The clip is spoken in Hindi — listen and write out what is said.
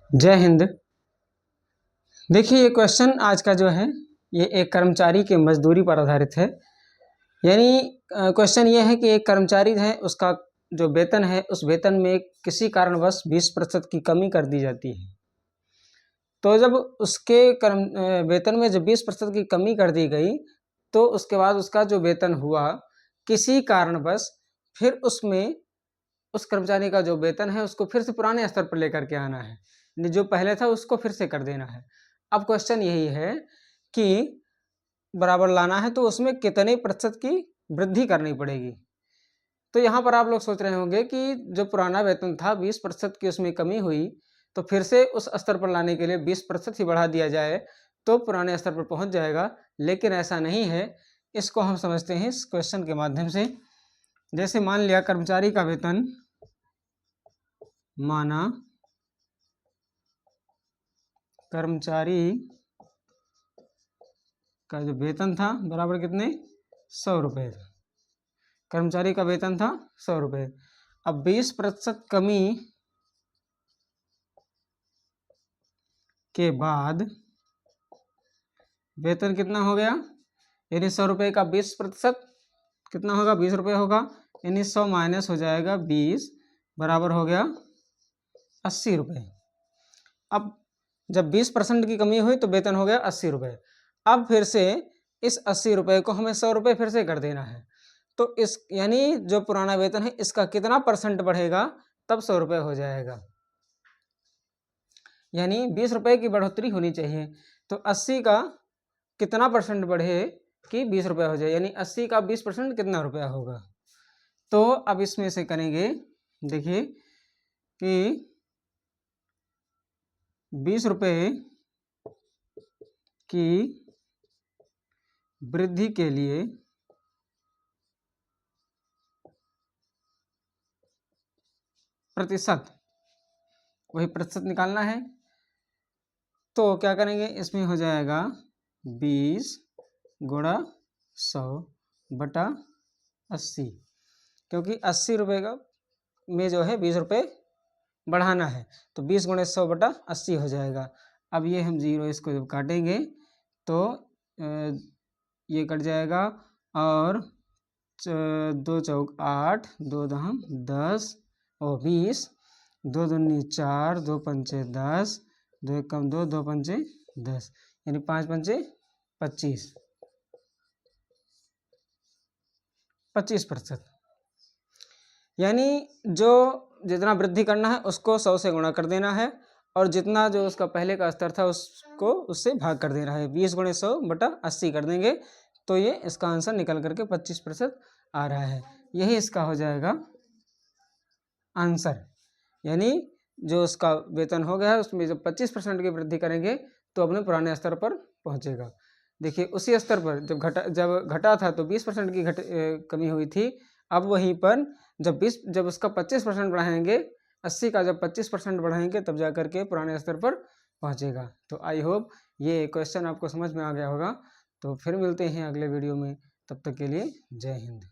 जय हिंद। देखिए ये क्वेश्चन आज का जो है ये एक कर्मचारी के मजदूरी पर आधारित है। यानी क्वेश्चन ये है कि एक कर्मचारी है, उसका जो वेतन है उस वेतन में किसी कारणवश 20% की कमी कर दी जाती है। तो जब उसके वेतन में जब 20% की कमी कर दी गई तो उसके बाद उसका जो वेतन हुआ किसी कारणवश फिर उसमें उस कर्मचारी का जो वेतन है उसको फिर से पुराने स्तर पर लेकर के आना है, जो पहले था उसको फिर से कर देना है। अब क्वेश्चन यही है कि बराबर लाना है तो उसमें कितने प्रतिशत की वृद्धि करनी पड़ेगी। तो यहाँ पर आप लोग सोच रहे होंगे कि जो पुराना वेतन था 20% की उसमें कमी हुई तो फिर से उस स्तर पर लाने के लिए 20% ही बढ़ा दिया जाए तो पुराने स्तर पर पहुँच जाएगा, लेकिन ऐसा नहीं है। इसको हम समझते हैं इस क्वेश्चन के माध्यम से। जैसे मान लिया कर्मचारी का वेतन माना कर्मचारी का जो वेतन था बराबर कितने 100 रुपये था। कर्मचारी का वेतन था 100 रुपये। अब 20% कमी के बाद वेतन कितना हो गया, यानी 100 रुपये का 20% कितना होगा 20 रुपये होगा, यानी 100 माइनस हो जाएगा 20 बराबर हो गया 80 रुपये। अब जब 20% की कमी हुई तो वेतन हो गया 80 रुपये। अब फिर से इस 80 रुपये को हमें 100 रुपये फिर से कर देना है। तो इस यानी जो पुराना वेतन है इसका कितना परसेंट बढ़ेगा तब 100 रुपये हो जाएगा। यानी 20 रुपये की बढ़ोतरी होनी चाहिए तो 80 का कितना परसेंट बढ़े कि 20 रुपये हो जाए, यानी 80 का 20% कितना रुपया होगा। तो अब इसमें से करेंगे, देखिए कि 20 रुपये की वृद्धि के लिए प्रतिशत, वही प्रतिशत निकालना है। तो क्या करेंगे, इसमें हो जाएगा 20 गुणा 100 बटा 80, क्योंकि 80 रुपये का में जो है 20 रुपये बढ़ाना है तो 20 गुणे 100 बटा 80 हो जाएगा। अब ये हम जीरो इसको जब काटेंगे तो ये कट जाएगा और 2 चौक 8, 2 दहम 10 और 20, 2 दूनी 4, 2 पंचे 10, 2 एक कम 2, 2 पंचे 10, यानी 5 पंचे 25, 25%। यानी जो जितना वृद्धि करना है उसको 100 से गुणा कर देना है और जितना जो उसका पहले का स्तर था उसको उससे भाग कर देना है। 20 गुणे 100 बटा 80 कर देंगे तो ये इसका आंसर निकल करके 25% आ रहा है। यही इसका हो जाएगा आंसर। यानी जो उसका वेतन हो गया है उसमें जब 25% की वृद्धि करेंगे तो अपने पुराने स्तर पर पहुंचेगा। देखिए उसी स्तर पर जब घटा था तो 20% की कमी हुई थी। अब वहीं पर जब उसका 25% बढ़ाएंगे, 80 का जब 25% बढ़ाएंगे तब जा करके पुराने स्तर पर पहुंचेगा। तो आई होप ये क्वेश्चन आपको समझ में आ गया होगा। तो फिर मिलते हैं अगले वीडियो में, तब तक के लिए जय हिंद।